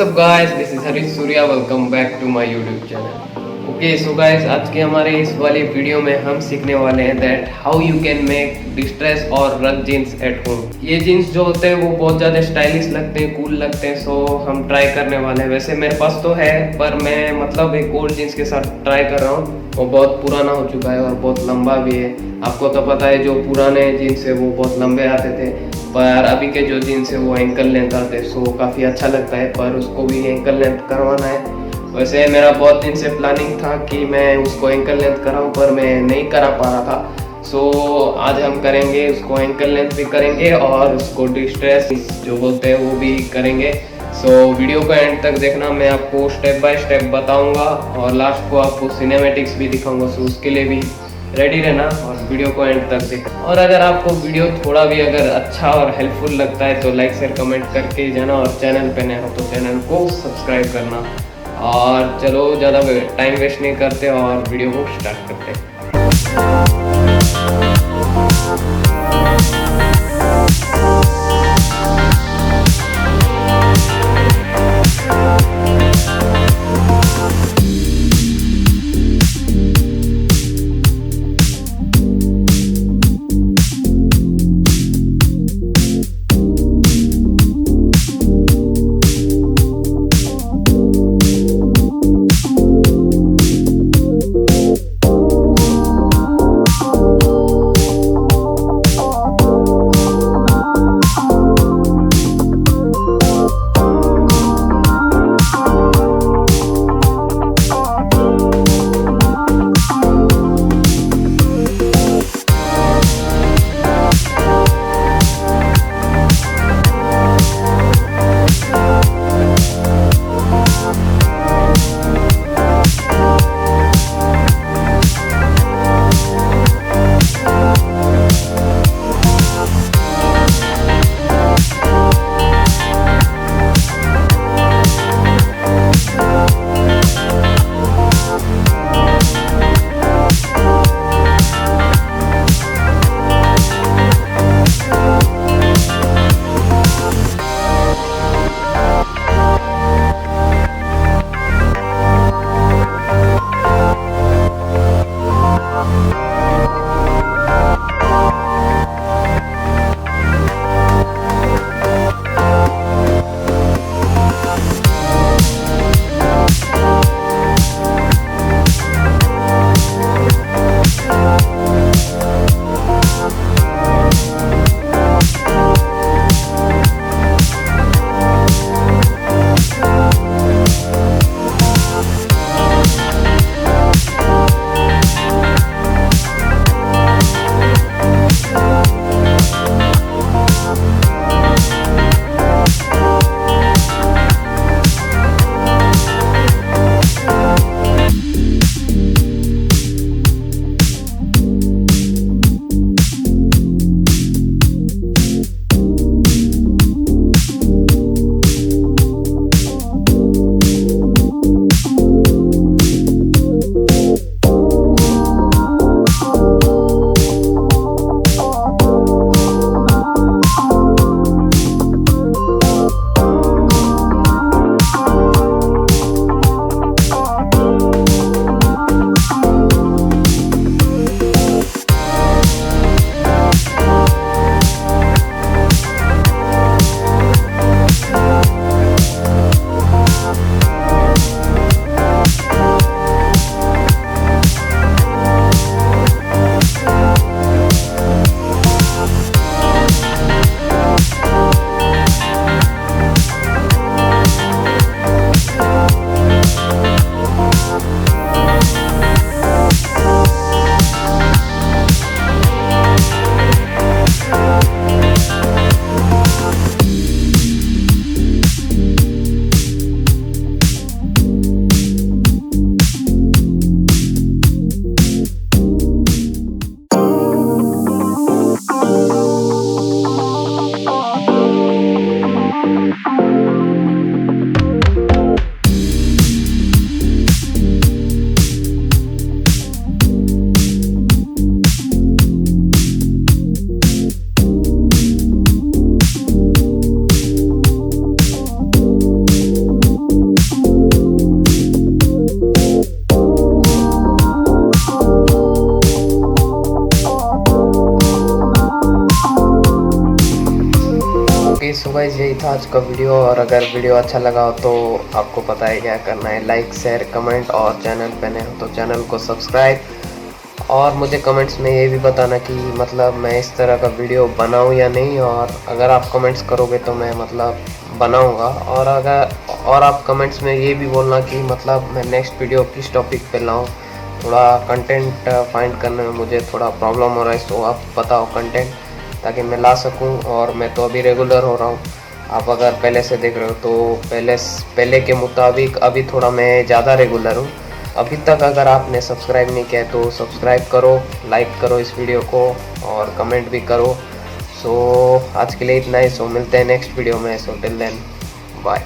up guys, this is Harishsurya, welcome back to my YouTube channel. Okay, so guys, आज के हमारे इस वाली वीडियो में हम सीखने वाले हैं that how you can make distress और रग जीन्स at home. ये जीन्स जो होते हैं वो बहुत ज़्यादा स्टाइलिश लगते हैं, कूल लगते हैं, सो हम ट्राई करने वाले हैं. वैसे मेरे पास तो है पर मैं मतलब एक ओल्ड जीन्स के साथ ट्राई कर रहा हूँ. वो बहुत पुराना हो चुका है और बहुत लंबा भी है. आपको तो पता है जो पुराने जीन्स है वो बहुत लंबे आते थे, पर अभी के जो जीन्स है वो एंकल लेंथ आते हैं. सो काफ़ी अच्छा लगता है, पर उसको भी एंकल लेंथ करवाना है. वैसे मेरा बहुत दिन से प्लानिंग था कि मैं उसको एंकल लेंथ कराऊं, पर मैं नहीं करा पा रहा था. सो आज हम करेंगे, उसको एंकल लेंथ भी करेंगे और उसको डिस्ट्रेस जो बोलते हैं वो भी करेंगे. सो वीडियो को एंड तक देखना, मैं आपको स्टेप बाय स्टेप बताऊंगा और लास्ट को आपको सिनेमैटिक्स भी दिखाऊंगा. सो उसके लिए भी रेडी रहना और वीडियो को एंड तक देखना. और अगर आपको वीडियो थोड़ा भी अगर अच्छा और हेल्पफुल लगता है तो लाइक शेयर कमेंट करके जाना, और चैनल पे नए हो तो चैनल को सब्सक्राइब करना. और चलो ज़्यादा टाइम वेस्ट नहीं करते और वीडियो को स्टार्ट करते हैं. आज का वीडियो। और अगर वीडियो अच्छा लगा हो तो आपको पता है क्या करना है, लाइक शेयर कमेंट, और चैनल पे नए हो तो चैनल को सब्सक्राइब। और मुझे कमेंट्स में ये भी बताना कि मतलब मैं इस तरह का वीडियो बनाऊं या नहीं, और अगर आप कमेंट्स करोगे तो मैं मतलब बनाऊंगा। और आप कमेंट्स में ये भी बोलना कि मतलब मैं नेक्स्ट वीडियो किस टॉपिक पे लाऊं। थोड़ा कंटेंट फाइंड करने में मुझे थोड़ा प्रॉब्लम हो रहा है, तो आप बताओ कंटेंट ताकि मैं ला सकूं। और मैं तो अभी रेगुलर हो रहा हूं, आप अगर पहले से देख रहे हो तो पहले के मुताबिक अभी थोड़ा मैं ज़्यादा रेगुलर हूँ। अभी तक अगर आपने सब्सक्राइब नहीं किया तो सब्सक्राइब करो, लाइक करो इस वीडियो को, और कमेंट भी करो। सो आज के लिए इतना ही। सो मिलते हैं नेक्स्ट वीडियो में। So till then bye.